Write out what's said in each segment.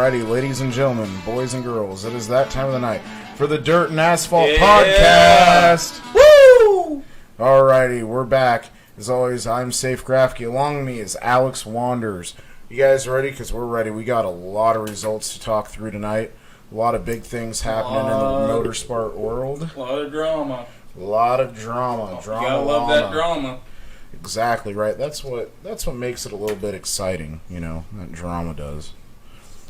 Alrighty, ladies and gentlemen, boys and girls, it is that time of the night for the Dirt and Asphalt Podcast. Woo! Alrighty, we're back. As always, I'm Safe Grafke. Along with me is Alex Wanders. You guys ready? Because we're ready. We got a lot of results to talk through tonight. A lot of big things happening in the motorsport world. A lot of drama. A lot of drama. You gotta love that drama. Exactly right. That's what makes it a little bit exciting, you know, that drama does.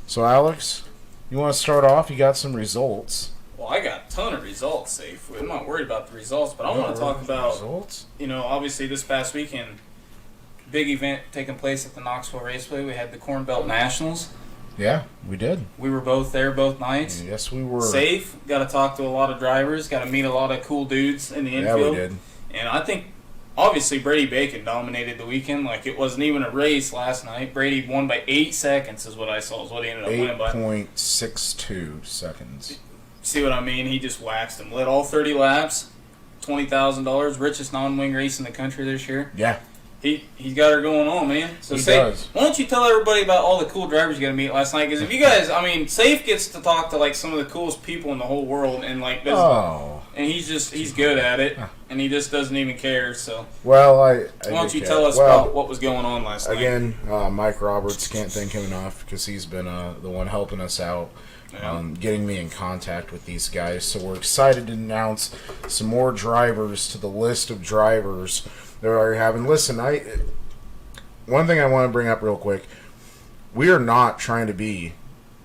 So, Alex, you want to start off? You got some results. Well, I got a ton of results, Safe. I'm not worried about the results, but I want to talk about, results? you know, obviously this past weekend, big event taking place at the Knoxville Raceway. We had the Corn Belt Nationals. Yeah, we did. We were both there both nights. Yes, we were. Safe. Got to talk to a lot of drivers. Got to meet a lot of cool dudes in the infield. Yeah, we did. And I think, obviously, Brady Bacon dominated the weekend. Like, it wasn't even a race last night. Brady won by 8 seconds is what I saw, is what he ended up winning by. 8.62 seconds. See what I mean? He just waxed him. Led all 30 laps, $20,000, richest non-wing race in the country this year. Yeah. He's got her going on, man. So he Safe, does. why don't you tell everybody about all the cool drivers you got to meet last night? Because if you guys, I mean, Safe gets to talk to, like, some of the coolest people in the whole world, and, like, and he's good at it, and he just doesn't even care, so. Well, why don't you tell us about what was going on last night? Again, Mike Roberts, can't thank him enough because he's been the one helping us out, getting me in contact with these guys. So we're excited to announce some more drivers to the list of drivers that are having. Listen, one thing I want to bring up real quick, we are not trying to be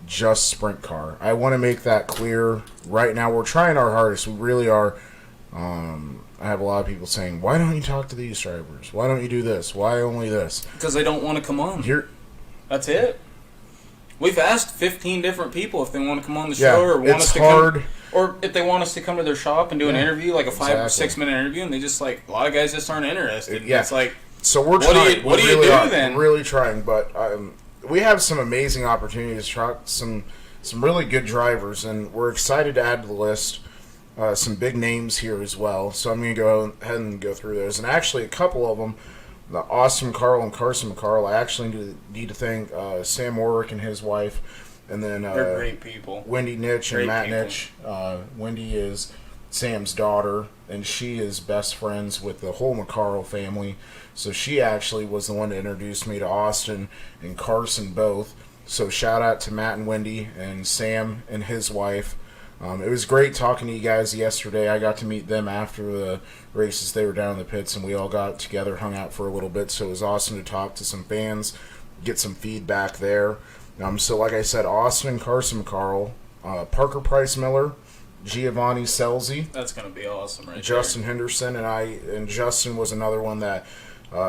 just sprint car. I want to make that clear right now. We're trying our hardest. We really are. I have a lot of people saying, why don't you talk to these drivers? Why don't you do this? Why only this? Because they don't want to come on. That's it. We've asked 15 different people if they want to come on the show or want us to come, or if they want us to come to their shop and do an interview, like a 5 or 6 minute interview, and they just, like, a lot of guys just aren't interested. Yeah. It's like, so we're trying. What do you do then? We're really trying, but we have some amazing opportunities to try some really good drivers, and we're excited to add to the list some big names here as well. So I'm going to go ahead and go through those. And actually, a couple of them, Austin McCarl and Carson McCarl, I actually need to thank Sam Warwick and his wife, and then they're great people. Wendy Nitch and Matt Nitch. Wendy is Sam's daughter, and she is best friends with the whole McCarl family. So she actually was the one to introduce me to Austin and Carson both. So shout out to Matt and Wendy and Sam and his wife. It was great talking to you guys yesterday. I got to meet them after the races. They were down in the pits, and we all got together, hung out for a little bit. So it was awesome to talk to some fans, get some feedback there. So like I said, Austin and Carson McCarl, Parker Price Miller, Giovanni Selzy. That's going to be awesome right Justin Henderson, and Justin was another one that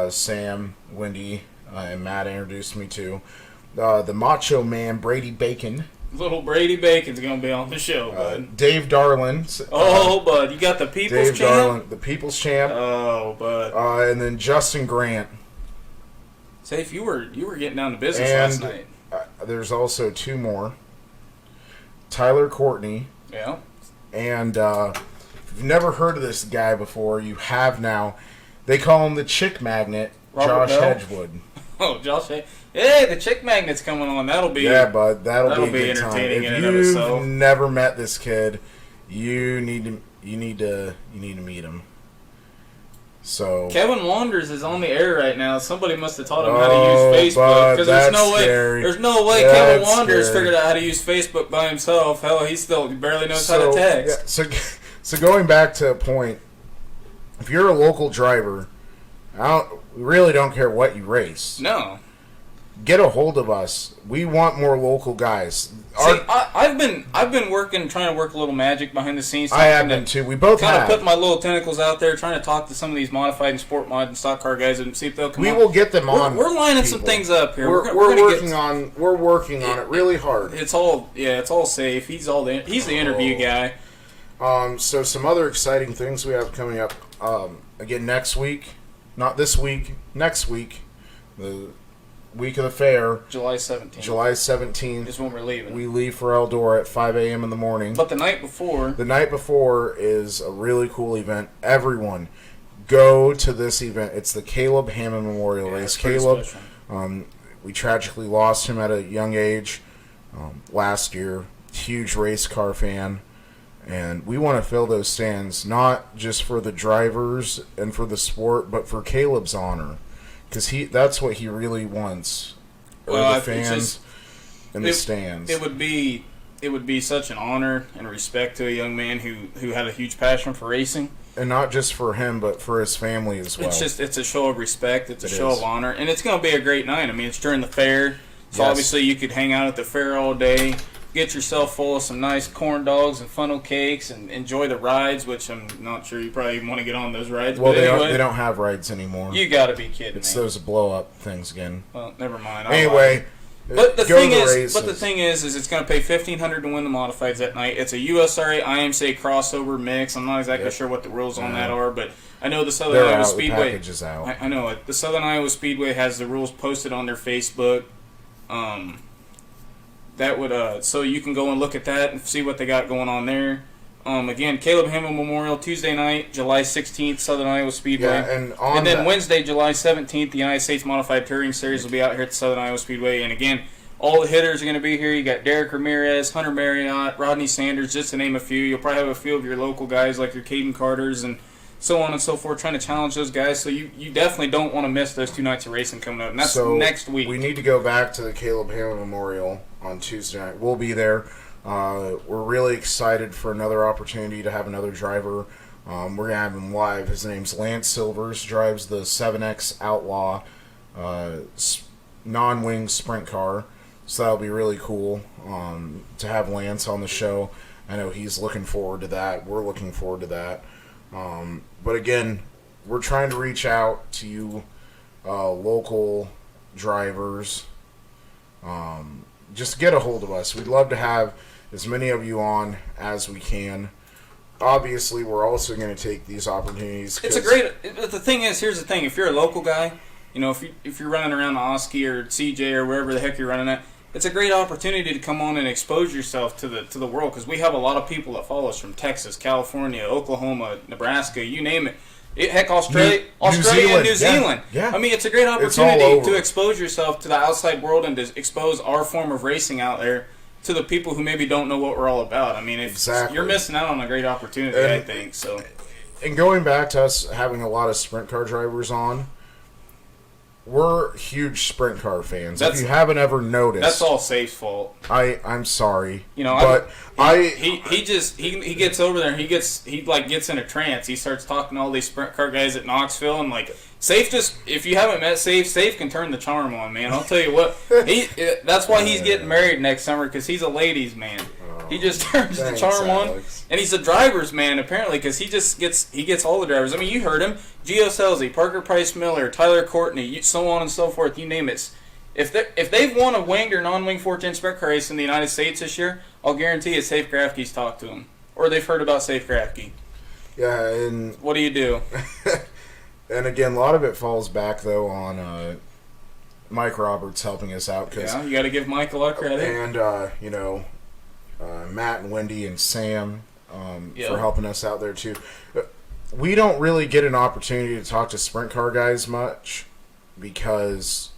Sam, Wendy, and Matt introduced me to. The Macho Man, Brady Bacon. Little Brady Bacon's going to be on the show, bud. Dave Darlin. Bud, you got the People's Champ? Dave Darlin, the People's Champ. Oh, bud. And then Justin Grant. Safe, you were getting down to business last night. There's also 2 more. Tyler Courtney. Yeah. And if you've never heard of this guy before, you have now. They call him the Chick Magnet, Robert Josh Bell? Hedgewood. Oh, Josh. Hey, the Chick Magnet's coming on. That'll be bud. That'll be a good time. Entertaining in If and of itself. you've never met this kid, you need to meet him. So Kevin Wanders is on the air right now. Somebody must have taught him how to use Facebook, because there's no way Kevin Wanders figured out how to use Facebook by himself. Hell, he still barely knows how to text. Yeah, so going back to a point, if you're a local driver, we really don't care what you race. No. Get a hold of us. We want more local guys. See, I've been trying to work a little magic behind the scenes. I have been too. We both kind have. of put my little tentacles out there, trying to talk to some of these modified and sport mod and stock car guys and see if they'll come on. We will get them on. We're lining some things up here. We're working on it really hard. It's all safe. He's the interview guy. So some other exciting things we have coming up. Again, next week, not this week, next week, the week of the fair, July 17th. July 17th is when we're leaving. We leave for Eldora at 5 a.m. in the morning. But the night before is a really cool event. Everyone, go to this event. It's the Caleb Hammond Memorial Race. Caleb, we tragically lost him at a young age. last year. Huge race car fan. And we want to fill those stands not just for the drivers and for the sport, but for Caleb's honor. Because that's what he really wants. The fans in the stands. It would be such an honor and respect to a young man who had a huge passion for racing. And not just for him, but for his family as well. It's a show of respect. It's a show of honor. And it's going to be a great night. I mean, it's during the fair. So obviously you could hang out at the fair all day. Get yourself full of some nice corn dogs and funnel cakes and enjoy the rides, which I'm not sure you probably want to get on those rides. Well, but anyway, they don't have rides anymore. You got to be kidding It's me. those blow-up things again. Well, never mind. Anyway, but the thing is it's going to pay $1,500 to win the modifieds that night. It's a USRA IMCA crossover mix. I'm not exactly sure what the rules on that are, but I know the Southern Iowa Speedway. The package is out. I know it. The Southern Iowa Speedway has the rules posted on their Facebook. That would so you can go and look at that and see what they got going on there. Again, Caleb Hamill Memorial Tuesday night, July 16th, Southern Iowa Speedway. Yeah, and then Wednesday, July 17th, the United States Modified Touring Series will be out here at the Southern Iowa Speedway. And again, all the hitters are going to be here. You got Derek Ramirez, Hunter Marriott, Rodney Sanders, just to name a few. You'll probably have a few of your local guys like your Caden Carters and so on and so forth, trying to challenge those guys. So you definitely don't want to miss those 2 nights of racing coming up. And that's next week. We need to go back to the Caleb Hamill Memorial on Tuesday night. We'll be there. We're really excited for another opportunity to have another driver. We're going to have him live. His name's Lance Silvers, drives the 7X Outlaw non-wing sprint car. So that'll be really cool to have Lance on the show. I know he's looking forward to that. We're looking forward to that. But again, we're trying to reach out to you local drivers. Just get a hold of us. We'd love to have as many of you on as we can. Obviously, we're also going to take these opportunities. It's a great. The thing is, here's the thing: if you're a local guy, you know, if you're running around the Oski or CJ or wherever the heck you're running at, it's a great opportunity to come on and expose yourself to the world, because we have a lot of people that follow us from Texas, California, Oklahoma, Nebraska, you name it. Heck, Australia and New Zealand. Yeah. I mean, it's a great opportunity to expose yourself to the outside world and to expose our form of racing out there to the people who maybe don't know what we're all about. I mean, you're missing out on a great opportunity, I think. So, and going back to us having a lot of sprint car drivers on, we're huge sprint car fans. If you haven't ever noticed, that's all Safe's fault. I'm sorry, you know, but he gets over there and he gets in a trance. He starts talking to all these sprint car guys at Knoxville, and like Safe if you haven't met Safe can turn the charm on, man. I'll tell you what, that's why he's getting married next summer, because he's a ladies' man. He just turns the charm on, and he's a driver's man apparently, because he gets all the drivers. I mean, you heard him: Gio Scelzi, Parker Price Miller, Tyler Courtney, so on and so forth. You name it. If they've won a winged or non-winged 410 sprint car race in the United States this year, I'll guarantee it's Safe Grafke's talked to them, or they've heard about Safe Grafke. Yeah, and what do you do? And again, a lot of it falls back though on Mike Roberts helping us out. You got to give Mike a lot of credit. And you know, Matt and Wendy and Sam for helping us out there too. We don't really get an opportunity to talk to sprint car guys much because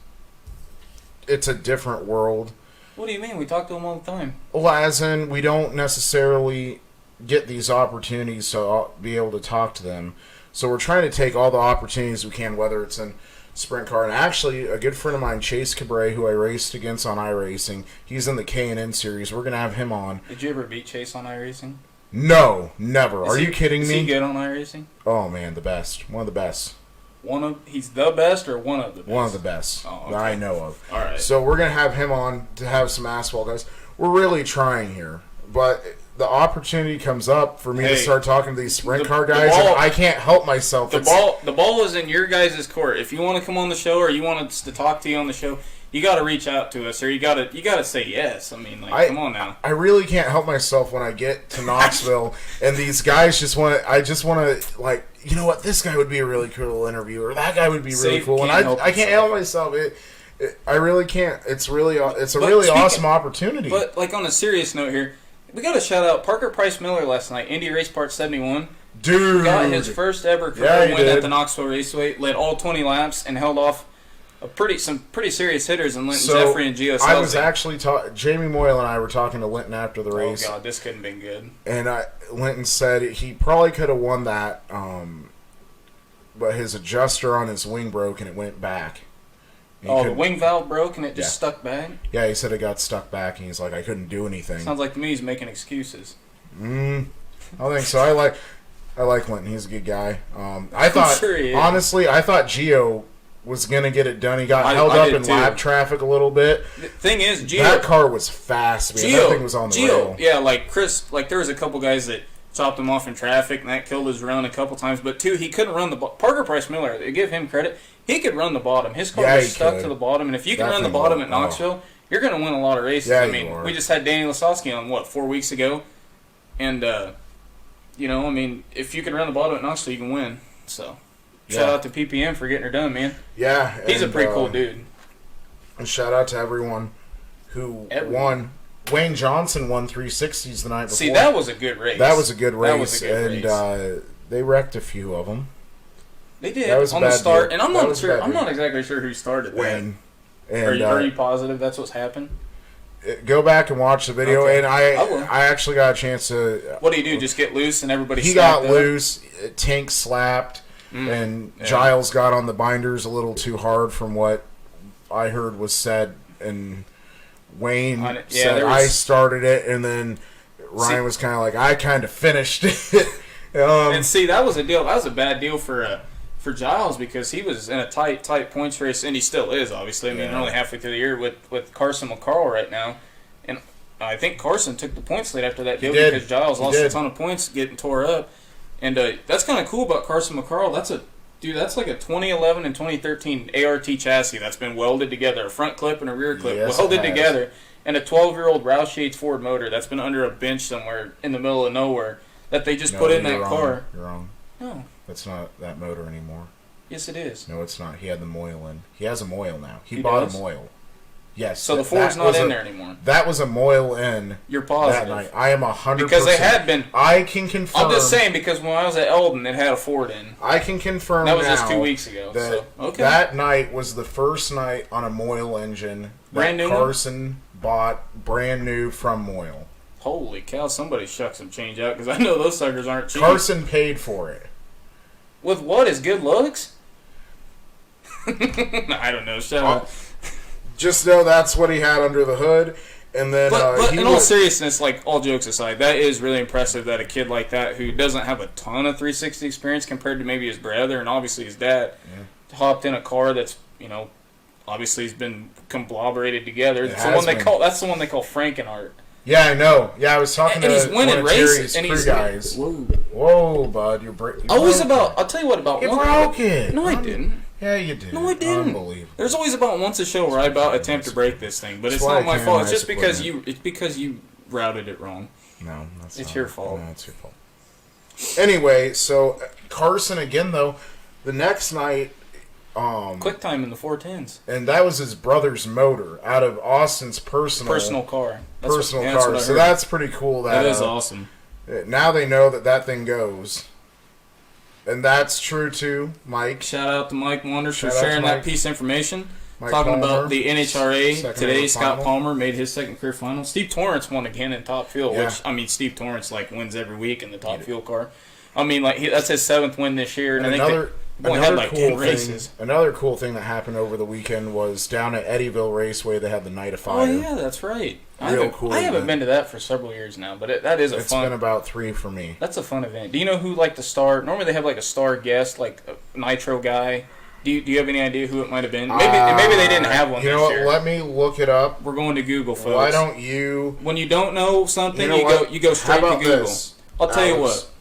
it's a different world. What do you mean? We talk to them all the time. Well, as in, we don't necessarily get these opportunities to be able to talk to them. So we're trying to take all the opportunities we can, whether it's in sprint car. And actually, a good friend of mine, Chase Cabre, who I raced against on iRacing, he's in the K&N series. We're going to have him on. Did you ever beat Chase on iRacing? No, never. Are you kidding me? Is he good on iRacing? Oh, man, the best. One of the best. He's the best or one of the best? One of the best that I know of. All right. So we're going to have him on to have some asphalt guys. We're really trying here. But the opportunity comes up for me to start talking to these sprint car guys, and I can't help myself. The ball is in your guys' court. If you want to come on the show or you want us to talk to you on the show, you got to reach out to us, or you got to say yes. I mean, come on now. I really can't help myself when I get to Knoxville and these guys just want to, like, you know what, this guy would be a really cool interview, or that guy would be really cool, and I can't help myself. I really can't. It's a really awesome opportunity. But like on a serious note here, we got to shout out Parker Price Miller last night, Indy Race Part 71. Dude. Got his first ever career win at the Knoxville Raceway, led all 20 laps, and held off some pretty serious hitters in Linton Jeffrey and Gio Scelzi. I was actually Jamie Moyle and I were talking to Linton after the race. Oh God, this couldn't have been good. And Linton said he probably could have won that, but his adjuster on his wing broke and it went back. The wing valve broke and it just stuck back? Yeah, he said it got stuck back and he's like, I couldn't do anything. Sounds like to me he's making excuses. I don't think so. I like Linton. He's a good guy. I thought, honestly, I thought Gio was going to get it done. He got held up in lap traffic a little bit. The thing is, Gio... That car was fast, man. That thing was on the rail. Yeah, like Chris, like there was a couple guys that chopped him off in traffic, and that killed his run a couple times. But, two, he couldn't run the... Parker Price Miller, they give him credit. He could run the bottom. His car was stuck to the bottom, and if you can run the bottom at Knoxville, you're going to win a lot of races. Yeah, I mean, we just had Danny Lasowski on, 4 weeks ago? And, you know, I mean, if you can run the bottom at Knoxville, you can win. So, shout out to PPM for getting her done, man. Yeah. He's a pretty cool dude. And shout out to everyone who won. Wayne Johnson won 360s the night before. See, that was a good race. That was a good race. They wrecked a few of them. They did on the start, and I'm not sure. I'm not exactly sure who started Wayne. And are you positive that's what's happened? Go back and watch the video, and I actually got a chance to. What do you do? Just get loose and everybody. He got loose. Tank slapped, and Giles got on the binders a little too hard, from what I heard was said, and Wayne said I started it, and then Ryan was kind of like, I kind of finished it. And see, that was a deal. That was a bad deal for Giles, because he was in a tight points race, and he still is, obviously. I mean, they're only halfway through the year with Carson McCarl right now. And I think Carson took the points lead after that deal because Giles lost a ton of points getting tore up. And that's kind of cool about Carson McCarl. That's like a 2011 and 2013 ART chassis that's been welded together, a front clip and a rear clip, welded together, and a 12-year-old Roush Yates Ford motor that's been under a bench somewhere in the middle of nowhere that they just put in that car. You're wrong. No. That's not that motor anymore. Yes, it is. No, it's not. He had the Moyle in. He has a Moyle now. He bought a Moyle. Yes. So the Ford's not in there anymore. That was a Moyle in. You're positive. That night. I am 100%. Because they had been. I can confirm. I'm just saying, because when I was at Eldon, it had a Ford in. I can confirm that was just 2 weeks ago. That night was the first night on a Moyle engine brand new Carson bought brand new from Moyle. Holy cow, somebody shuck some change out, because I know those suckers aren't cheap. Carson paid for it. With what? His good looks? I don't know. Shut up. Just know that's what he had under the hood. And then, but in all seriousness, like, all jokes aside, that is really impressive that a kid like that, who doesn't have a ton of 360 experience compared to maybe his brother and obviously his dad, hopped in a car that's, you know, obviously has been conglomerated together. That's the one they call Frankenart. Yeah, I know. Yeah, I was talking to he's winning races, and he's guys. Whoa, bud, you're breaking. I'll tell you what about. You broke it. No, I didn't. Yeah, you did. No, I didn't. Unbelievable. There's always about once a show where I attempt to break this thing, but it's not my fault. It's just because you routed it wrong. No, that's it's your fault. No, it's your fault. Anyway, so Carson again though, the next night. Quick time in the 410s. And that was his brother's motor out of Austin's personal car. So that's pretty cool. That is awesome. Now they know that thing goes. And that's true too, Mike. Shout out to Mike Wonders for sharing that piece of information. Mike Talking Palmer, about the NHRA today, Scott Palmer made his second career final. Steve Torrence won again in Top Fuel, which, I mean, Steve Torrence wins every week in the Top Fuel car. I mean, that's his 7th win this year. And Another cool thing that happened over the weekend was down at Eddyville Raceway. They had the Night of Fire. Oh yeah, that's right. I haven't been to that for several years now, but it's been about 3 for me. That's a fun event. Do you know who the star? Normally they have a star guest, like a Nitro guy. Do you have any idea who it might have been? Maybe they didn't have one. You know what? Let me look it up. We're going to Google, folks. Why don't you? When you don't know something, you go straight to Google. This? I'll tell you what.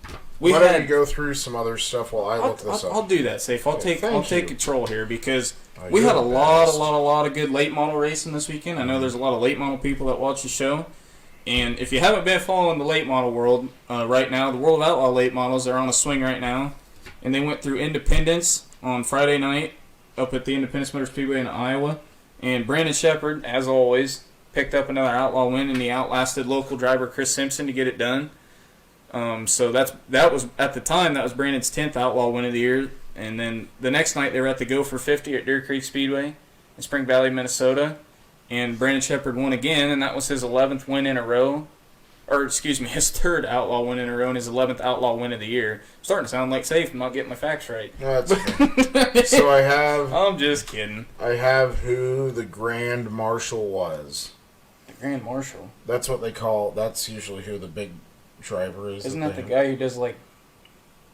Why don't you go through some other stuff while I look this up? I'll do that, Safe. I'll take control here, because we had a lot of good late model racing this weekend. I know there's a lot of late model people that watch the show, and if you haven't been following the late model world right now, the World of Outlaw late models are on a swing right now, and they went through Independence on Friday night up at the Independence Motor Speedway in Iowa, and Brandon Shepard, as always, picked up another outlaw win, and he outlasted local driver Chris Simpson to get it done. So that was at the time, that was Brandon's 10th outlaw win of the year, and then the next night they were at the Go for 50 at Deer Creek Speedway, in Spring Valley, Minnesota. And Brandon Sheppard won again, and that was his 11th win in a row. Or, excuse me, his 3rd Outlaw win in a row and his 11th Outlaw win of the year. I'm starting to sound like safe. I'm not getting my facts right. No, that's okay. So I'm just kidding. I have who the Grand Marshal was. The Grand Marshal? That's what they call... That's usually who the big driver is. Isn't that the guy who does, like,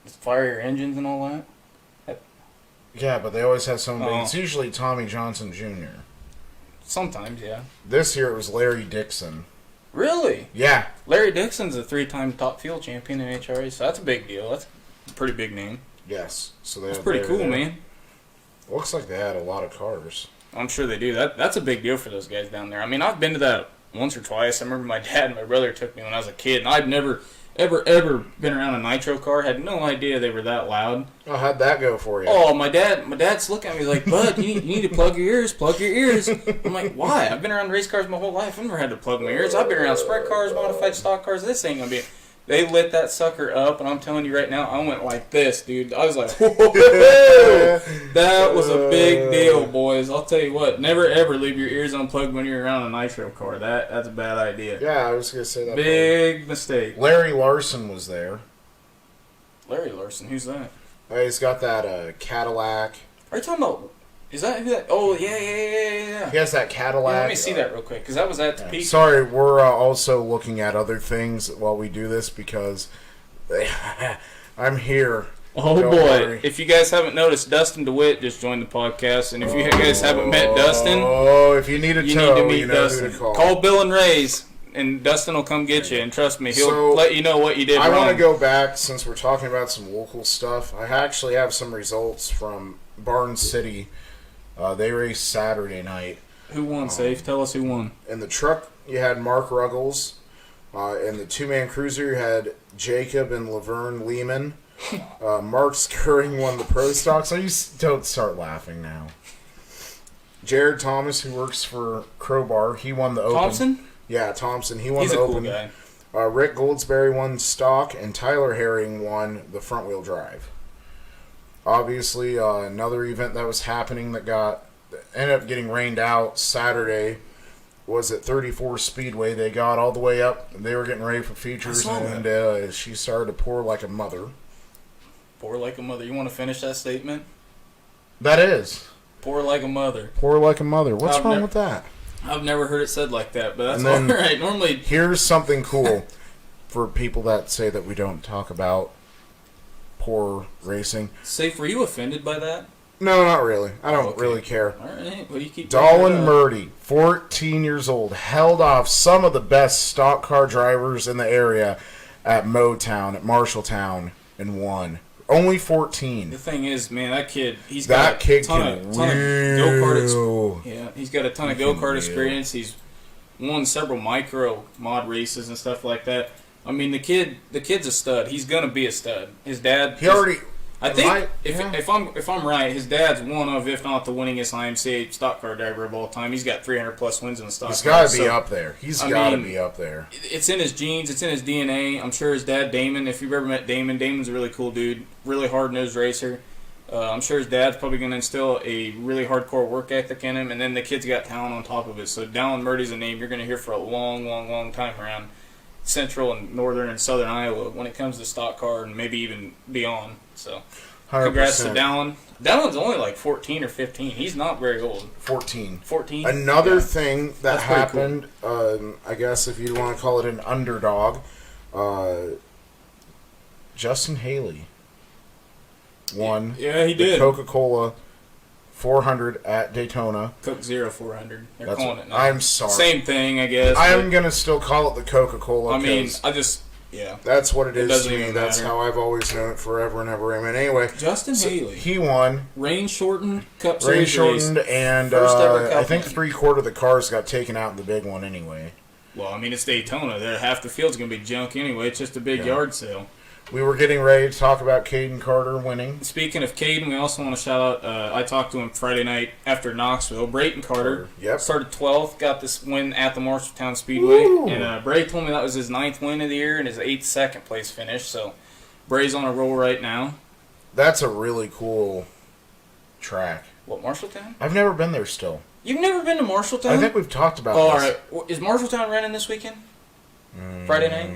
fire your engines and all that? Yeah, but they always have someone... It's usually Tommy Johnson Jr. Sometimes, yeah. This year it was Larry Dixon. Really? Yeah. Larry Dixon's a 3-time top fuel champion in HRA, so that's a big deal. That's a pretty big name. Yes. So that's pretty cool, man. Looks like they had a lot of cars. I'm sure they do. That's a big deal for those guys down there. I mean, I've been to that once or twice. I remember my dad and my brother took me when I was a kid, and I'd never, ever been around a nitro car. Had no idea they were that loud. Oh, how'd that go for you? Oh, my dad's looking at me like, Bud, you need to plug your ears. I'm like, why? I've been around race cars my whole life. I've never had to plug my ears. I've been around sprint cars, modified stock cars. This ain't gonna be... They lit that sucker up, and I'm telling you right now, I went like this, dude. I was like, whoa! That was a big deal, boys. I'll tell you what, never ever leave your ears unplugged when you're around a nitro car. That's a bad idea. Yeah, I was going to say that. Big mistake. Larry Larson was there. Larry Larson? Who's that? He's got that Cadillac. Are you talking about... Is that who that... Oh, yeah. He has that Cadillac. Yeah, let me see that real quick, because that was at Topeka. Sorry, we're also looking at other things while we do this, because I'm here. Oh, boy. Worry. If you guys haven't noticed, Dustin DeWitt just joined the podcast, and if you guys haven't met Dustin... Oh, if you need a tow, need to meet Dustin. Call Bill and Ray's, and Dustin will come get you, and trust me, he'll let you know what you did wrong. I want to go back, since we're talking about some local stuff. I actually have some results from Barnes City. They raced Saturday night. Who won, Safe? Tell us who won. In the truck, you had Mark Ruggles. In the two-man cruiser, you had Jacob and Laverne Lehman. Mark Skirring won the Pro Stock. So you don't start laughing now. Jared Thomas, who works for Crowbar, he won the Open. Thompson? Yeah, Thompson. He won the Open. He's a cool guy. Rick Goldsberry won Stock, and Tyler Herring won the front-wheel drive. Obviously, another event that was happening that ended up getting rained out Saturday was at 34 Speedway. They got all the way up. They were getting ready for features, and she started to pour like a mother. Pour like a mother. You want to finish that statement? That is. Pour like a mother. Pour like a mother. What's wrong with that? I've never heard it said like that, but that's all right. Normally, here's something cool for people that say that we don't talk about poor racing. Safe, were you offended by that? No, not really. I don't really care. All right. Well, you keep Dolan Murdy, 14 years old, held off some of the best stock car drivers in the area at Motown, at Marshalltown, and won. Only 14. The thing is, man, that kid, he's got a ton of go-kart he's got a ton of go-kart experience. He's won several micro mod races and stuff like that. I mean, the kid's a stud. He's gonna be a stud. His dad. I think if I'm right, his dad's one of, if not the winningest IMCA stock car driver of all time. He's got 300+ wins in the stock car. He's got to be up there. He's got to be up there. It's in his genes. It's in his DNA. I'm sure his dad, Damon, if you've ever met Damon's a really cool dude. Really hard-nosed racer. I'm sure his dad's probably going to instill a really hardcore work ethic in him, and then the kid's got talent on top of it. So Dolan Murdy's a name you're going to hear for a long, long, long time around central and northern and southern Iowa when it comes to stock car and maybe even beyond. So 100%. Congrats to Dolan. Dolan's only like 14 or 15. He's not very old. 14. Another thing that happened, cool. I guess if you want to call it an underdog, Justin Haley won the Coca-Cola 400 at Daytona. Coke Zero 400. They're calling it now. I'm sorry. Same thing, I guess. I'm going to still call it the Coca-Cola. I mean, that's what it is to me. That's how I've always known it forever and ever. I mean, anyway. Justin Haley. He won. Rain-shortened Cup Series and I think 3/4 of the cars got taken out in the big one anyway. Well, I mean, it's Daytona. Half the field's going to be junk anyway. It's just a big yard sale. We were getting ready to talk about Caden Carter winning. Speaking of Caden, we also want to shout out, I talked to him Friday night after Knoxville. Brayton Carter started 12th, got this win at the Marshalltown Speedway. Woo! And Bray told me that was his 9th win of the year and his 8th second place finish. So Bray's on a roll right now. That's a really cool track. What, Marshalltown? I've never been there still. You've never been to Marshalltown? I think we've talked about this. All right. Is Marshalltown running this weekend? Friday night?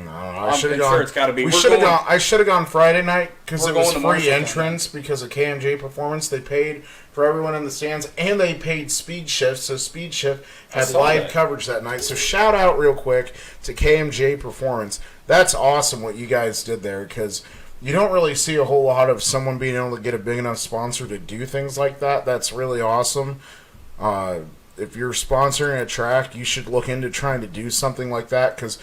I don't know. I'm sure it's got to be. I should have gone Friday night because it was free entrance because of KMJ Performance. They paid for everyone in the stands, and they paid Speed Shift, so Speed Shift had live coverage that night. So shout out real quick to KMJ Performance. That's awesome what you guys did there because you don't really see a whole lot of someone being able to get a big enough sponsor to do things like that. That's really awesome. If you're sponsoring a track, you should look into trying to do something like that because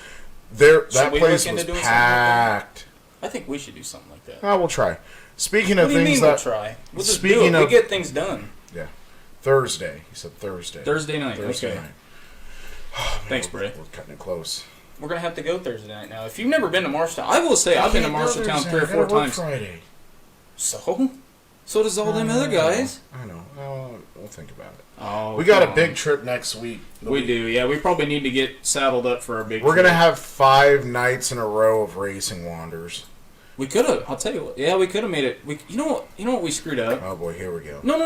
that place was packed. I think we should do something like that. Oh, we'll try. Speaking of things we'll try? We'll just do it. We get things done. Yeah. Thursday. He said Thursday. Thursday night. Okay. Oh, man, Thanks, Bray. We're cutting it close. We're going to have to go Thursday night now. If you've never been to Marshalltown, I will say I've been to Marshalltown 3 or 4 times. Friday. So does all them other guys. I know. We'll think about it. Oh, we got a big trip next week. We do, yeah. We probably need to get saddled up for our big trip. We're going to have 5 nights in a row of Racing Wonders. We could have. I'll tell you what. Yeah, we could have made it. You know what we screwed up? Oh, boy, here we go. No.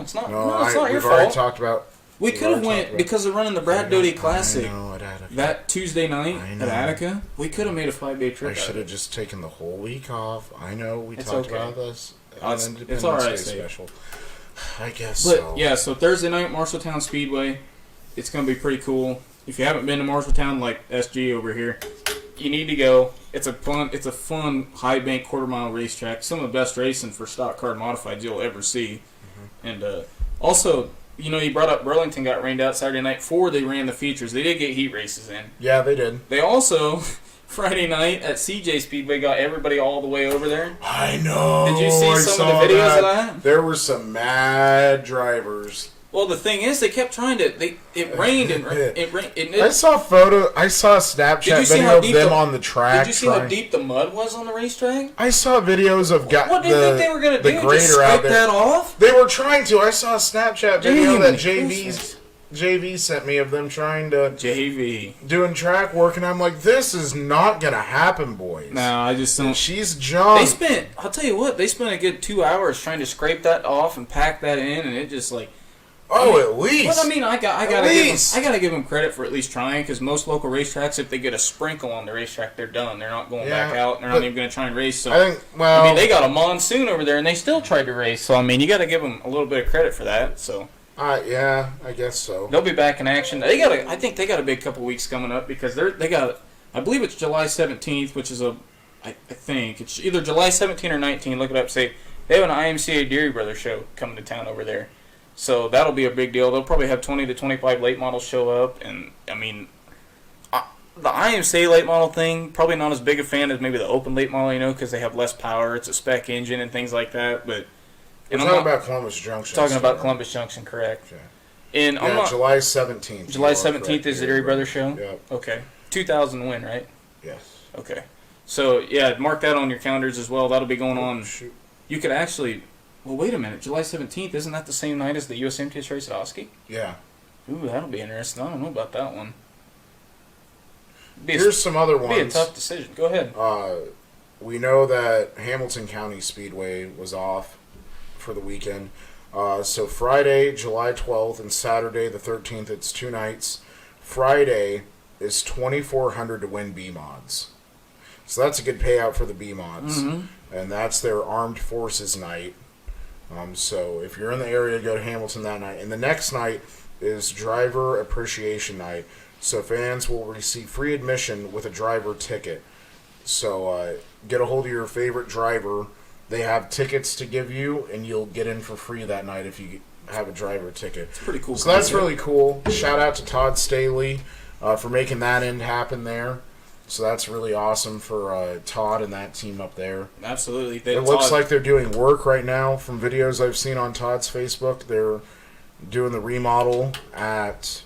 It's not. No, it's not your we've fault. Already talked about... We could have went because of running the Brad Doty Classic that Tuesday night at Attica. We could have made a 5-day trip. I should have just taken the whole week off. I know we talked about this. It's all right, special. I guess but, so. Yeah, so Thursday night, Marshalltown Speedway. It's going to be pretty cool. If you haven't been to Marshalltown like SG over here, you need to go. It's a fun high bank quarter-mile racetrack. Some of the best racing for stock car modifieds you'll ever see. Mm-hmm. And also... You know, you brought up Burlington got rained out Saturday night before they ran the features. They did get heat races in. Yeah, they did. They also, Friday night at CJ Speedway, got everybody all the way over there. I know. Did you see some of the videos of that? There were some mad drivers. Well, the thing is, they kept trying to. It rained and it rained. I saw a Snapchat video of them on the track. Did you see how deep the mud was on the racetrack? I saw videos of what did you think they were going to do? Just scrape that off? They were trying to. I saw a Snapchat video that JV sent me of them trying to doing track work, and I'm like, this is not going to happen, boys. No, I just don't. And she's jumped. I'll tell you what, they spent a good 2 hours trying to scrape that off and pack that in, and it just like. At least. Well, I mean, I gotta give them credit for at least trying, because most local racetracks, if they get a sprinkle on the racetrack, they're done. They're not going back out, and they're not even going to try and race. So I mean, they got a monsoon over there, and they still tried to race. So I mean, you got to give them a little bit of credit for that. So. Yeah, I guess so. They'll be back in action. I think they got a big couple weeks coming up because they got. I believe it's July 17th, which is I think it's either July 17 or 19. Look it up. Say they have an IMCA Deary Brothers show coming to town over there. So that'll be a big deal. They'll probably have 20 to 25 late models show up. And, I mean, the IMCA late model thing, probably not as big a fan as maybe the open late model, because they have less power. It's a spec engine and things like that. But we're talking about Columbus Junction. Talking about Columbus Junction, correct. Okay. And July 17th. July 17th is the Deary Brothers show? Yep. Okay. 2000 win, right? Yes. Okay. So, yeah, mark that on your calendars as well. That'll be going on. Shoot. You could actually... Well, wait a minute. July 17th, isn't that the same night as the USMTS race at Oski? Yeah. Ooh, that'll be interesting. I don't know about that one. Here's some other ones. Be a tough decision. Go ahead. We know that Hamilton County Speedway was off for the weekend. So Friday, July 12th, and Saturday, the 13th, it's 2 nights. Friday is $2,400 to win B-Mods. So that's a good payout for the B-Mods. Mm-hmm. And that's their Armed Forces night. So if you're in the area, go to Hamilton that night. And the next night is Driver Appreciation Night. So fans will receive free admission with a driver ticket. So get a hold of your favorite driver. They have tickets to give you, and you'll get in for free that night if you have a driver ticket. It's pretty cool. So that's really cool. Shout out to Todd Staley for making that end happen there. So that's really awesome for Todd and that team up there. Absolutely. It looks like they're doing work right now. From videos I've seen on Todd's Facebook, they're doing the remodel at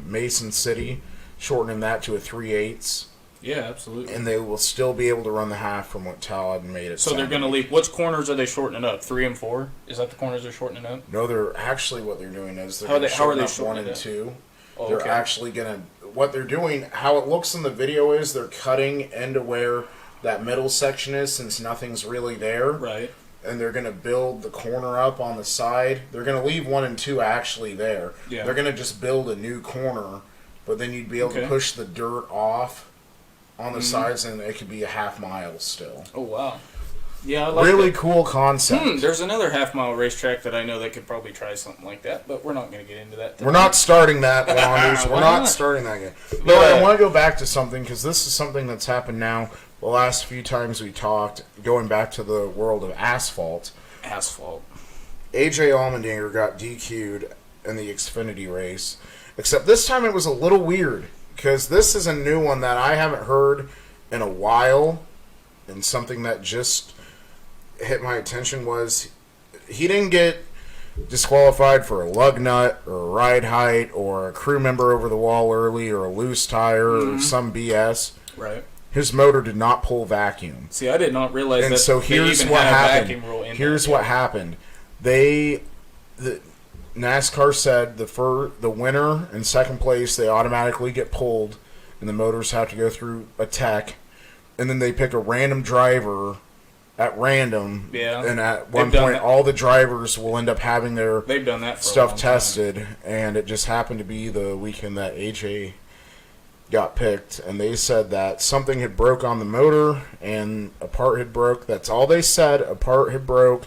Mason City, shortening that to a 3/8. Yeah, absolutely. And they will still be able to run the half from what Todd made it. So they're going to leave. Which corners are they shortening up? 3 and 4? Is that the corners they're shortening up? No, they're actually what they're doing is they're how are they up 1 and 2. Oh, they're actually going to. What they're doing, how it looks in the video is they're cutting into where that middle section is, since nothing's really there. Right. and they're going to build the corner up on the side. They're going to leave 1 and 2 actually there. Yeah. They're going to just build a new corner, but then you'd be able to push the dirt off on the sides, and it could be a half mile still. Oh, wow. Yeah, I like really cool concept. There's another half-mile racetrack that I know that could probably try something like that, but we're not going to get into that today. We're not starting that, Wanders. We're not starting that yet. But I want to go back to something, because this is something that's happened now the last few times we talked, going back to the world of asphalt. AJ Allmendinger got DQ'd in the Xfinity race, except this time it was a little weird, because this is a new one that I haven't heard in a while, and something that just hit my attention was he didn't get disqualified for a lug nut or a ride height or a crew member over the wall early or a loose tire or some BS. Right. His motor did not pull vacuum. See, I did not realize and that so they even had a vacuum rule in Here's what happened. NASCAR said the winner and second place, they automatically get pulled, and the motors have to go through a tech, and then they pick a random driver at random. Yeah. And at one point, all the drivers will end up having their They've done that for stuff tested, and it just happened to be the weekend that AJ got picked, and they said that something had broke on the motor and a part had broke. That's all they said. A part had broke.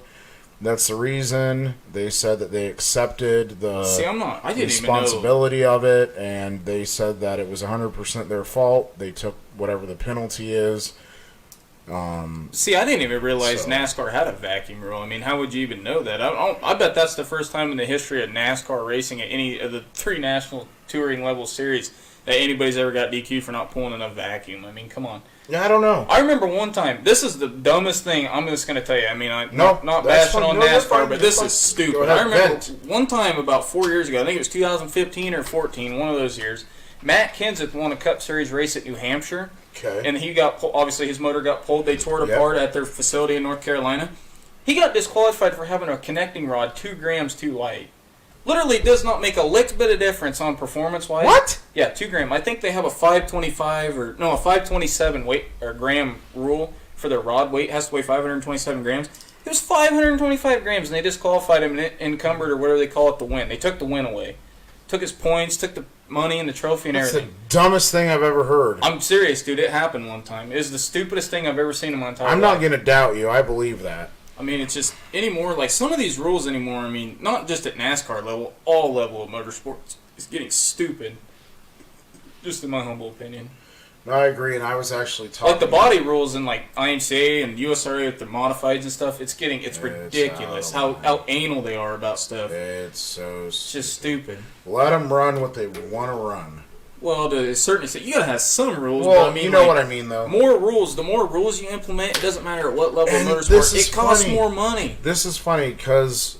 That's the reason. They said that they accepted the responsibility of it, and they said that it was 100% their fault. They took whatever the penalty is. See, I didn't even realize NASCAR had a vacuum rule. I mean, how would you even know that? I bet that's the first time in the history of NASCAR racing at any of the 3 national touring level series that anybody's ever got DQ'd for not pulling enough vacuum. I mean, come on. Yeah, I don't know. I remember one time. This is the dumbest thing. I'm just going to tell you. I mean, not bashing on NASCAR, but this is stupid. I remember one time about 4 years ago. I think it was 2015 or 14, one of those years. Matt Kenseth won a Cup Series race at New Hampshire. Okay. And he got obviously his motor got pulled. They tore it apart at their facility in North Carolina. He got disqualified for having a connecting rod 2 grams too light. Literally does not make a lick bit of difference on performance-wise. What? Yeah, 2 gram. I think they have a 527 weight or gram rule for their rod weight. It has to weigh 527 grams. It was 525 grams, and they disqualified him and encumbered, or whatever they call it, the win. They took the win away. Took his points, took the money and the trophy and everything. That's the dumbest thing I've ever heard. I'm serious, dude. It happened one time. It was the stupidest thing I've ever seen in my entire life. I'm not going to doubt you. I believe that. I mean, it's just anymore, like some of these rules anymore, I mean, not just at NASCAR level, all level of motorsports is getting stupid. Just in my humble opinion. No, I agree, and I was actually talking... Like the body rules in like IMCA and USRA with the modifieds and stuff, it's ridiculous how anal they are about stuff. It's just stupid. Let them run what they want to run. Well, to a certain extent, you gotta have some rules. Well, but I mean, you know what I mean, though. More rules. The more rules you implement, it doesn't matter at what level of motorsport. It costs more money. This is funny because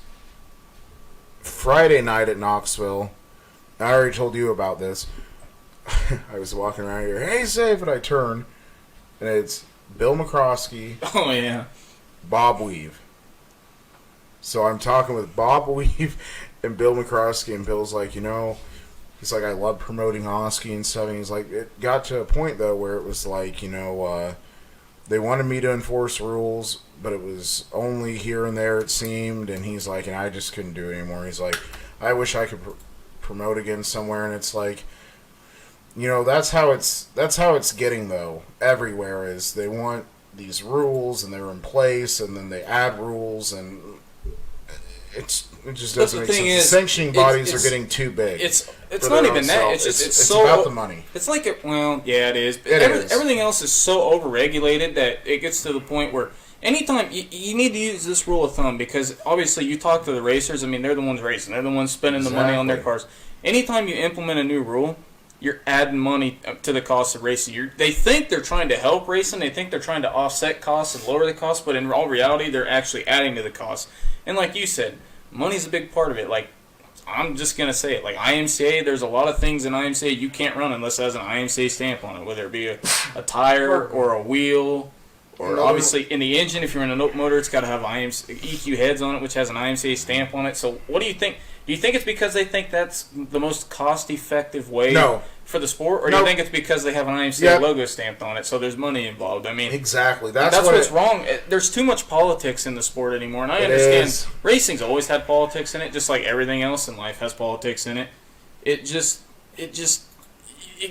Friday night at Knoxville, I already told you about this. I was walking around here. Hey, safe, and I turn, and it's Bill McCroskey. Oh yeah. Bob Weave. So I'm talking with Bob Weave and Bill McCroskey, and Bill's like, he's like, I love promoting Oski and stuff. And he's like, it got to a point, though, where it was like, they wanted me to enforce rules, but it was only here and there, it seemed. And he's like, and I just couldn't do it anymore. He's like, I wish I could promote again somewhere. And it's like, that's how it's getting, though, everywhere, is they want these rules, and they're in place, and then they add rules, and it just doesn't make sense. The sanctioning bodies are getting too big. It's not even that. It's so about the money. It's like it is. Everything else is so overregulated that it gets to the point where anytime you need to use this rule of thumb, because obviously you talk to the racers. I mean, they're the ones racing. They're the ones spending the money on their cars. Anytime you implement a new rule, you're adding money to the cost of racing. They think they're trying to help racing. They think they're trying to offset costs and lower the costs, but in all reality, they're actually adding to the costs. And like you said, money's a big part of it. Like, I'm just going to say it. Like, IMCA, there's a lot of things in IMCA you can't run unless it has an IMCA stamp on it, whether it be a tire or a wheel, or obviously in the engine, if you're in an open motor, it's got to have EQ heads on it, which has an IMCA stamp on it. So what do you think? Do you think it's because they think that's the most cost-effective way for the sport, or do you think it's because they have an IMCA logo stamped on it, so there's money involved? I mean, exactly. That's what's wrong. There's too much politics in the sport anymore, and I understand racing's always had politics in it, just like everything else in life has politics in it. It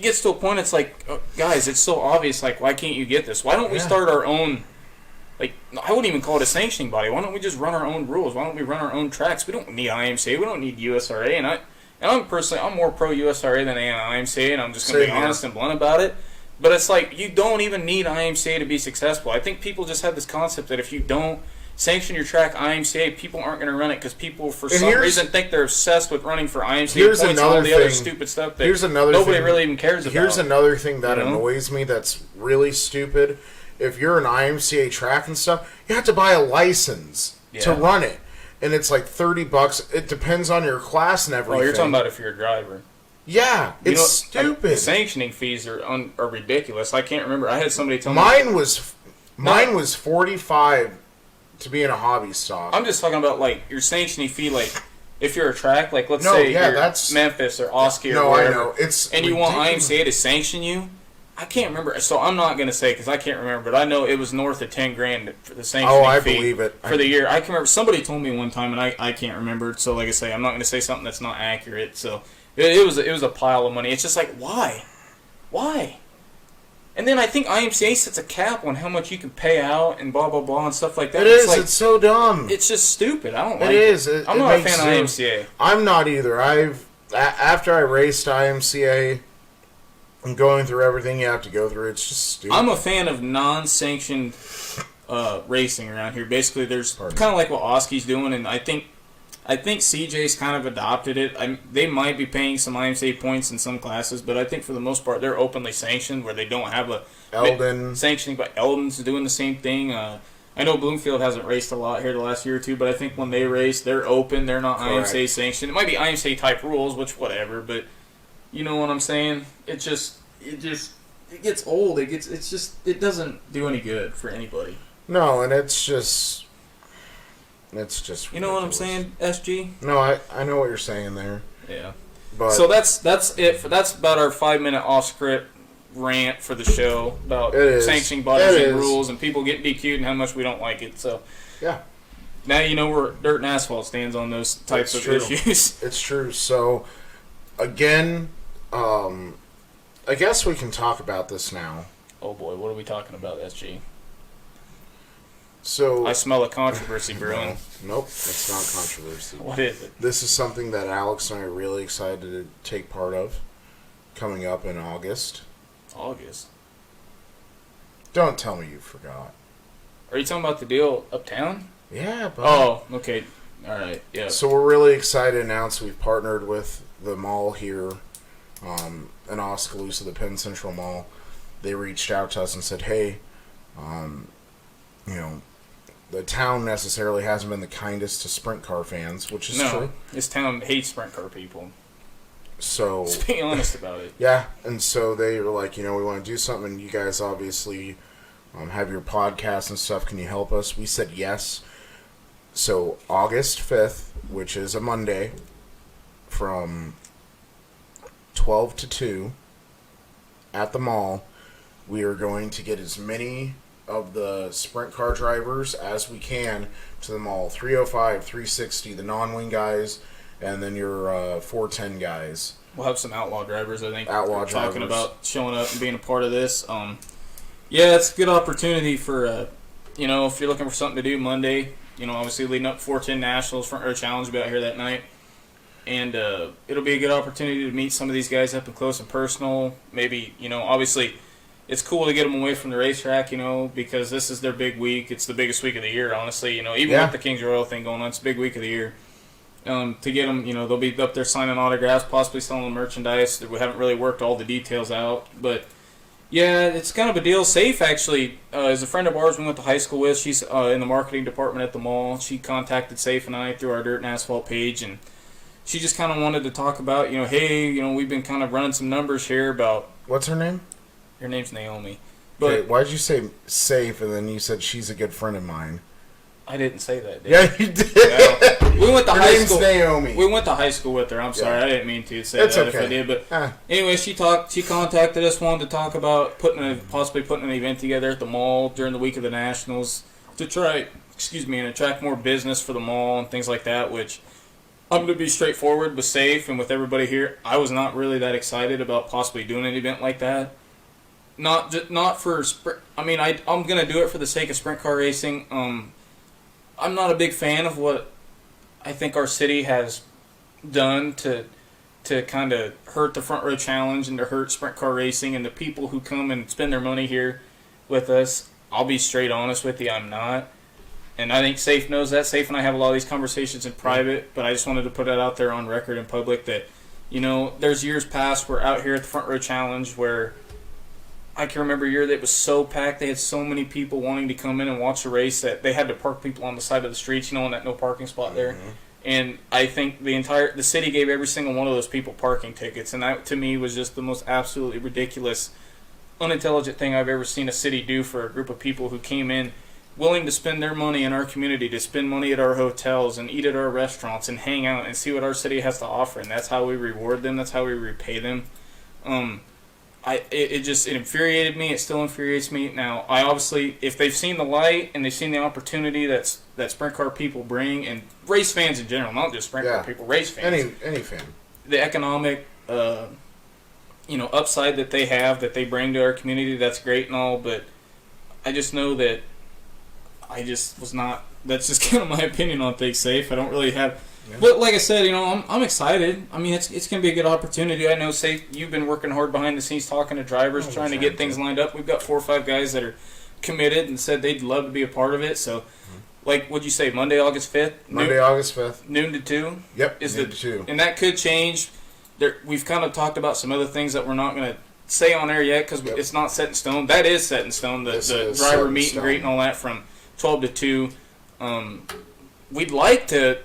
gets to a point. It's like, guys, it's so obvious. Like, why can't you get this? Why don't we start our own? Like, I wouldn't even call it a sanctioning body. Why don't we just run our own rules? Why don't we run our own tracks? We don't need IMCA. We don't need USRA. And I'm more pro USRA than I am IMCA, and I'm just going to be honest and blunt about it. But it's like, you don't even need IMCA to be successful. I think people just have this concept that if you don't sanction your track IMCA, people aren't going to run it because people, for some reason, think they're obsessed with running for IMCA points and all the other stupid stuff that nobody really even cares about. Here's another thing that annoys me that's really stupid. If you're an IMCA track and stuff, you have to buy a license to run it. And it's like $30. It depends on your class and everything. Oh, you're talking about if you're a driver. Yeah, it's stupid. The sanctioning fees are ridiculous. I can't remember. I had somebody tell me. Mine was $45 to be in a hobby stock. I'm just talking about, like, your sanctioning fee, like, if you're a track, like, let's say you're Memphis or Oski or whatever. I know. It's and you want IMCA to sanction you. I can't remember, so I'm not going to say because I can't remember, but I know it was north of $10,000 for the sanctioning fee believe it. For the year. I can remember somebody told me one time, and I can't remember. So, like I say, I'm not going to say something that's not accurate. So, it was a pile of money. It's just like, why? And then I think IMCA sets a cap on how much you can pay out and blah blah blah and stuff like that. It's so dumb. It's just stupid. I don't like it. I'm not a fan of IMCA. I'm not either. After I raced IMCA. And going through everything you have to go through, it's just stupid. I'm a fan of non-sanctioned racing around here. Basically, there's kind of like what Oski's doing, and I think CJ's kind of adopted it. They might be paying some IMCA points in some classes, but I think for the most part, they're openly sanctioned, where they don't have a sanctioning. But Eldon's doing the same thing. I know Bloomfield hasn't raced a lot here the last year or two, but I think when they race, they're open. They're not IMCA sanctioned. It might be IMCA type rules, which whatever, but. You know what I'm saying? It gets old. It doesn't do any good for anybody. No, and it's just ridiculous. You know what I'm saying, SG? No, I know what you're saying there. Yeah. But so that's it. That's about our 5-minute off-script rant for the show about sanctioning bodies and rules and people getting DQ'd and how much we don't like it. So yeah. Now you know where Dirt and Asphalt stands on those types of issues. It's true. So again. I guess we can talk about this now. Oh boy, what are we talking about, SG? So I smell a controversy brewing. Nope, it's not controversy. What is it? This is something that Alex and I are really excited to take part of, coming up in August. August? Don't tell me you forgot. Are you talking about the deal uptown? Yeah, but... Oh, okay. All right, yeah. So we're really excited to announce we've partnered with the mall here, in Oskaloosa, the Penn Central Mall. They reached out to us and said, hey, the town necessarily hasn't been the kindest to sprint car fans, which is true. This town hates sprint car people. So, let's be honest about it. Yeah, and so they were like, we want to do something, and you guys obviously have your podcast and stuff. Can you help us? We said yes. So August 5th, which is a Monday, from 12 to 2 at the mall, we are going to get as many of the sprint car drivers as we can to the mall. 305, 360, the non-wing guys, and then your 410 guys. We'll have some outlaw drivers, I think. Outlaw drivers. Talking about showing up and being a part of this. Yeah, it's a good opportunity for, if you're looking for something to do Monday, obviously leading up 410 Nationals, Front Row Challenge, be out here that night. And it'll be a good opportunity to meet some of these guys up and close and personal. Maybe, obviously it's cool to get them away from the racetrack, because this is their big week. It's the biggest week of the year, honestly. Even with the Kings Royal thing going on, it's a big week of the year. To get them, they'll be up there signing autographs, possibly selling merchandise. We haven't really worked all the details out. But, yeah, it's kind of a deal. Safe, actually, is a friend of ours we went to high school with. She's in the marketing department at the mall. She contacted Safe and I through our Dirt and Asphalt page, and she just kind of wanted to talk about, hey, we've been kind of running some numbers here about... What's her name? Her name's Naomi. But why'd you say Safe and then you said she's a good friend of mine? I didn't say that, did Yeah, you did. Yeah. We went to high school. Naomi. We went to high school with her. I'm sorry, I didn't mean to say That's that okay. if I did. But anyway, she contacted us, wanted to talk about possibly putting an event together at the mall during the week of the Nationals to try, and attract more business for the mall and things like that. Which I'm going to be straightforward with Safe and with everybody here. I was not really that excited about possibly doing an event like that. Not for I mean, I'm going to do it for the sake of sprint car racing. I'm not a big fan of what I think our city has done to kind of hurt the Front Row Challenge and to hurt sprint car racing and the people who come and spend their money here with us. I'll be straight honest with you, I'm not. And I think Safe knows that. Safe and I have a lot of these conversations in private, but I just wanted to put it out there on record in public that, there's years past we're out here at the Front Row Challenge where I can remember a year that it was so packed. They had so many people wanting to come in and watch the race that they had to park people on the side of the streets, on that no parking spot there. Mm-hmm. And I think the city gave every single one of those people parking tickets, and that to me was just the most absolutely ridiculous, unintelligent thing I've ever seen a city do for a group of people who came in willing to spend their money in our community, to spend money at our hotels and eat at our restaurants and hang out and see what our city has to offer, and that's how we reward them. That's how we repay them. It infuriated me. It still infuriates me. Now, I obviously, if they've seen the light and they've seen the opportunity that sprint car people bring, and race fans in general, not just sprint car people, race fans. Any fan. The economic, upside that they have, that they bring to our community, that's great and all, but I just know that I just was not, that's just kind of my opinion on things, Safe. I don't really have... Yeah. But like I said, I'm excited. I mean, it's going to be a good opportunity. I know, Safe, you've been working hard behind the scenes, talking to drivers, trying to get things lined up. We've got 4 or 5 guys that are committed and said they'd love to be a part of it. So, what'd you say, Monday, August 5th? August 5th. Noon to 2? Yep, noon to 2. And that could change. We've kind of talked about some other things that we're not going to say on air yet because it's not set in stone. That is set in stone, the driver meet and greet and all that from 12 to 2. We'd like to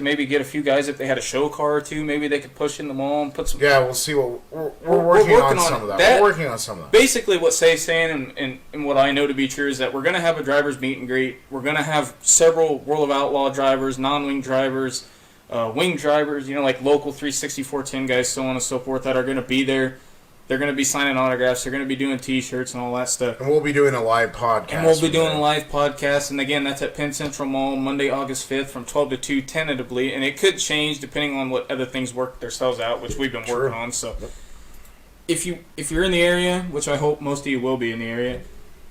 maybe get a few guys if they had a show car or two. Maybe they could push in the mall and put some. Yeah, we'll see what we're working on some of that. We're working on some of that. Basically, what Say's saying and what I know to be true is that we're going to have a drivers meet and greet. We're going to have several World of Outlaw drivers, non-wing drivers, wing drivers. Like local 36410 guys, so on and so forth, that are going to be there. They're going to be signing autographs. They're going to be doing T-shirts and all that stuff. And we'll be doing a live podcast. And again, that's at Penn Central Mall, Monday, August 5th from 12 to 2, tentatively. And it could change depending on what other things work themselves out, which we've been working on. So if you're in the area, which I hope most of you will be in the area,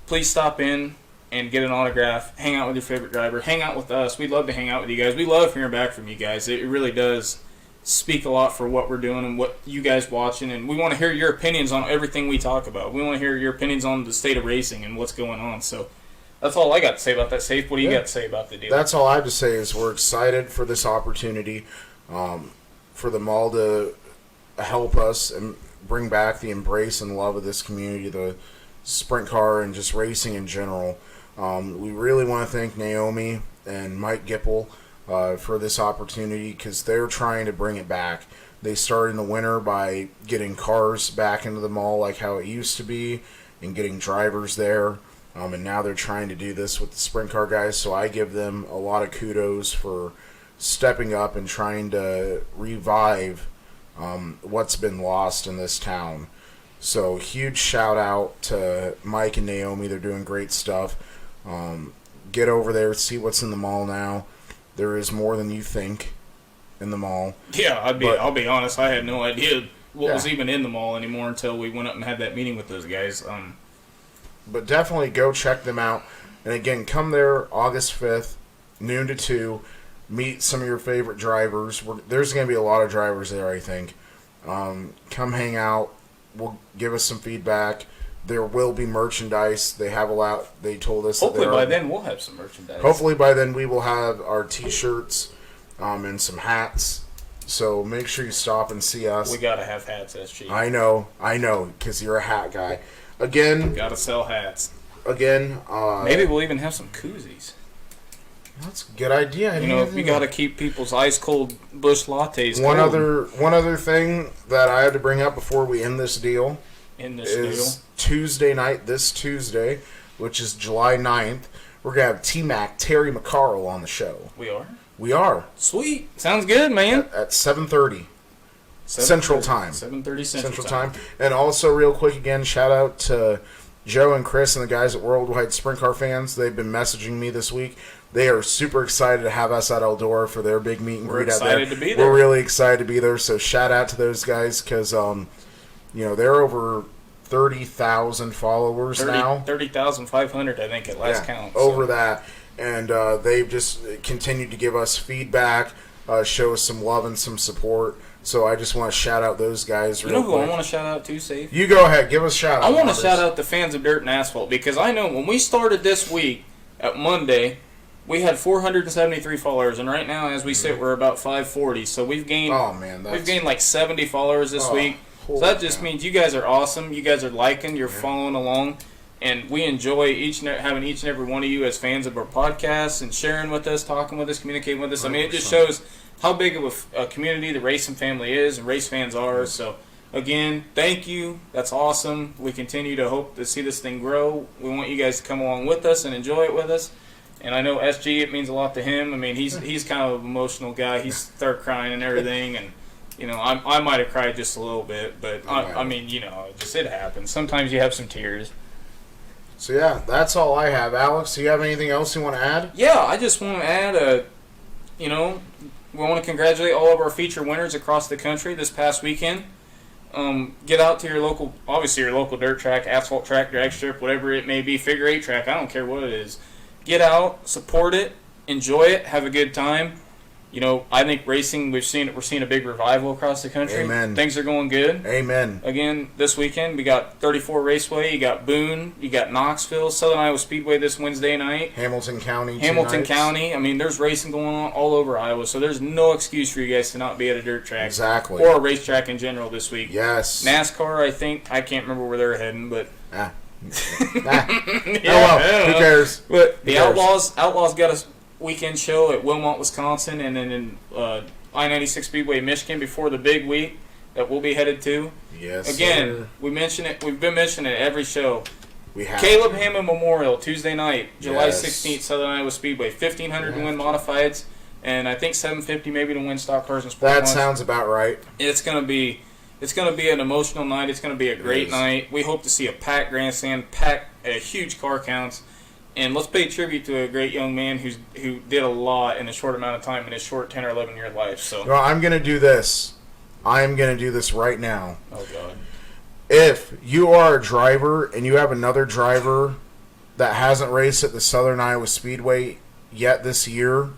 please stop in and get an autograph. Hang out with your favorite driver. Hang out with us. We'd love to hang out with you guys. We love hearing back from you guys. It really does speak a lot for what we're doing and what you guys watching, and we want to hear your opinions on everything we talk about. We want to hear your opinions on the state of racing and what's going on. So that's all I got to say about that, Safe. What do you got to say about the deal? That's all I have to say is we're excited for this opportunity, for the mall to help us and bring back the embrace and love of this community, the sprint car and just racing in general. We really want to thank Naomi and Mike Gipple for this opportunity because they're trying to bring it back. They started in the winter by getting cars back into the mall like how it used to be and getting drivers there, and now they're trying to do this with the sprint car guys, so I give them a lot of kudos for stepping up and trying to revive what's been lost in this town. So huge shout out to Mike and Naomi. They're doing great stuff. Get over there, see what's in the mall now. There is more than you think in the mall. Yeah, I'll be honest. I had no idea what was even in the mall anymore until we went up and had that meeting with those guys. But definitely go check them out. And again, come there August 5th, noon to 2. Meet some of your favorite drivers. There's going to be a lot of drivers there, I think. Come hang out. Give us some feedback. There will be merchandise. They have a lot. They told us. Hopefully by then we'll have some merchandise. Hopefully by then we will have our T-shirts and some hats. So make sure you stop and see us. We gotta have hats. That's cheap. I know, because you're a hat guy. Again, gotta sell hats. Again, maybe we'll even have some koozies. That's a good idea. We got to keep people's ice cold Busch lattes. One other thing that I had to bring up before we end this deal. Tuesday night, this Tuesday, which is July 9th, we're going to have T-Mac, Terry McCarl on the show. We are? We are. Sweet. Sounds good, man. At 7:30 Central Time. 7:30 Central Time. And also, real quick again, shout out to Joe and Chris and the guys at Worldwide Sprint Car Fans. They've been messaging me this week. They are super excited to have us at Eldora for their big meet and greet out there. We're excited to be there. We're really excited to be there. So shout out to those guys because, they're over 30,000 followers now. 30,500, I think, at last count. Over that. And they've just continued to give us feedback, show us some love and some support. So I just want to shout out those guys real quick. You know who I want to shout out to, Safe? You go ahead. Give us a shout out. I want to shout out the fans of Dirt and Asphalt because I know when we started this week at Monday, we had 473 followers, and right now, as we sit, we're about 540. So we've gained like 70 followers this week. So that just means you guys are awesome. You guys are liking, you're following along, and we enjoy having each and every one of you as fans of our podcast and sharing with us, talking with us, communicating with us. 100%. I mean, it just shows how big of a community the racing family is and race fans are. So, again, thank you. That's awesome. We continue to hope to see this thing grow. We want you guys to come along with us and enjoy it with us. And I know SG, it means a lot to him. I mean, he's kind of an emotional guy. He's start crying and everything. And, I might have cried just a little bit. But, I mean, it happens. Sometimes you have some tears. So, yeah, that's all I have. Alex, do you have anything else you want to add? Yeah, I just want to add, we want to congratulate all of our feature winners across the country this past weekend. Get out to your local dirt track, asphalt track, drag strip, whatever it may be, figure eight track, I don't care what it is. Get out, support it, enjoy it, have a good time. I think racing, we're seeing a big revival across the country. Amen. Things are going good. Amen. Again, this weekend, we got 34 Raceway, you got Boone, you got Knoxville, Southern Iowa Speedway this Wednesday night. Hamilton County. I mean, there's racing going on all over Iowa, so there's no excuse for you guys to not be at a dirt track. Exactly. Or a racetrack in general this week. Yes. NASCAR, I can't remember where they're heading, but... Yeah, who cares? But the Outlaws got a weekend show at Wilmot, Wisconsin, and then in I-96 Speedway, Michigan, before the big week that we'll be headed to. Yes. Again, sir. we mention it. We've been mentioning it every show. We have Caleb Hammond Memorial Tuesday night, July 16th, Southern Iowa Speedway. 1,500 to win modifieds, and I think 750 maybe to win stock cars and sports. That sounds about right. It's gonna be an emotional night. It's gonna be a great night. We hope to see a packed grandstand, a huge car counts. And let's pay tribute to a great young man who did a lot in a short amount of time in his short 10 or 11 year life. So I'm going to do this. I am going to do this right now. Oh, God. If you are a driver and you have another driver that hasn't raced at the Southern Iowa Speedway yet this year,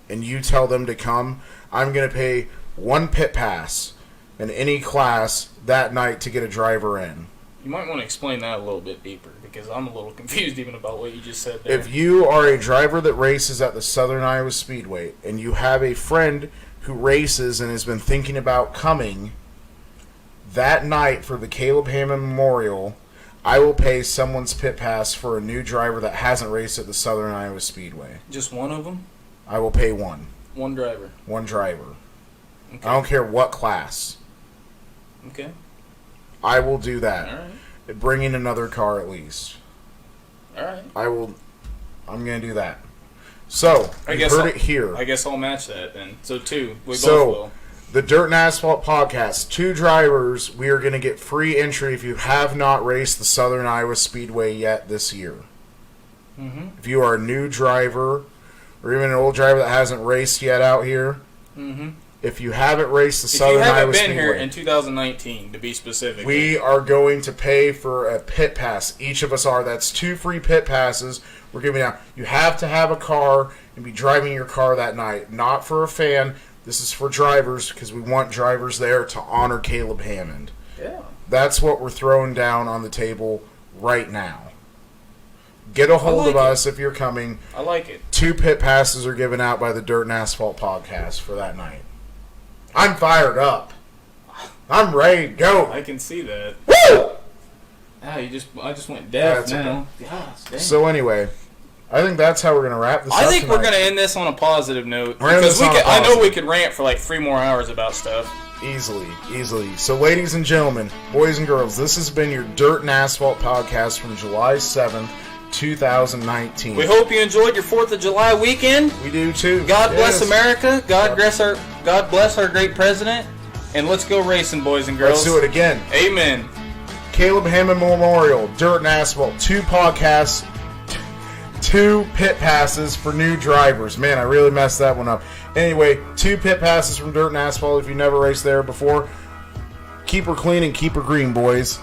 and you tell them to come, I'm going to pay one pit pass in any class that night to get a driver in. You might want to explain that a little bit deeper, because I'm a little confused even about what you just said there. If you are a driver that races at the Southern Iowa Speedway and you have a friend who races and has been thinking about coming that night for the Caleb Hammond Memorial, I will pay someone's pit pass for a new driver that hasn't raced at the Southern Iowa Speedway. Just one of them? I will pay one. One driver? One driver. Okay. I don't care what class. Okay. I will do that. All right. Bring in another car at least. All right. I'm going to do that. So, you heard it here. I guess I'll match that then. So, two. We both will. The Dirt and Asphalt Podcast, 2 drivers, we are going to get free entry if you have not raced the Southern Iowa Speedway yet this year. Mm-hmm. If you are a new driver, or even an old driver that hasn't raced yet out here, mm-hmm. If you haven't raced the Southern Iowa Speedway, if you haven't been here in 2019, to be specific, we are going to pay for a pit pass. Each of us are. That's 2 free pit passes we're giving out. You have to have a car and be driving your car that night. Not for a fan. This is for drivers because we want drivers there to honor Caleb Hammond. Yeah. That's what we're throwing down on the table right now. Get a hold of us if you're coming. I like it. 2 pit passes are given out by the Dirt and Asphalt Podcast for that night. I'm fired up. I'm ready to go. I can see that. Woo! I just went deaf now. Okay. So anyway, I think that's how we're gonna wrap this up. I think we're gonna end this on a positive note because I know we could rant for like 3 more hours about stuff. Easily. So, ladies and gentlemen, boys and girls, this has been your Dirt and Asphalt Podcast from July 7th, 2019. We hope you enjoyed your 4th of July weekend. We do too. God bless America. God bless our great president. And let's go racing, boys and girls. Let's do it again. Amen. Caleb Hammond Memorial, Dirt and Asphalt, 2 podcasts, 2 pit passes for new drivers. Man, I really messed that one up. Anyway, 2 pit passes from Dirt and Asphalt. If you never raced there before, keep her clean and keep her green, boys.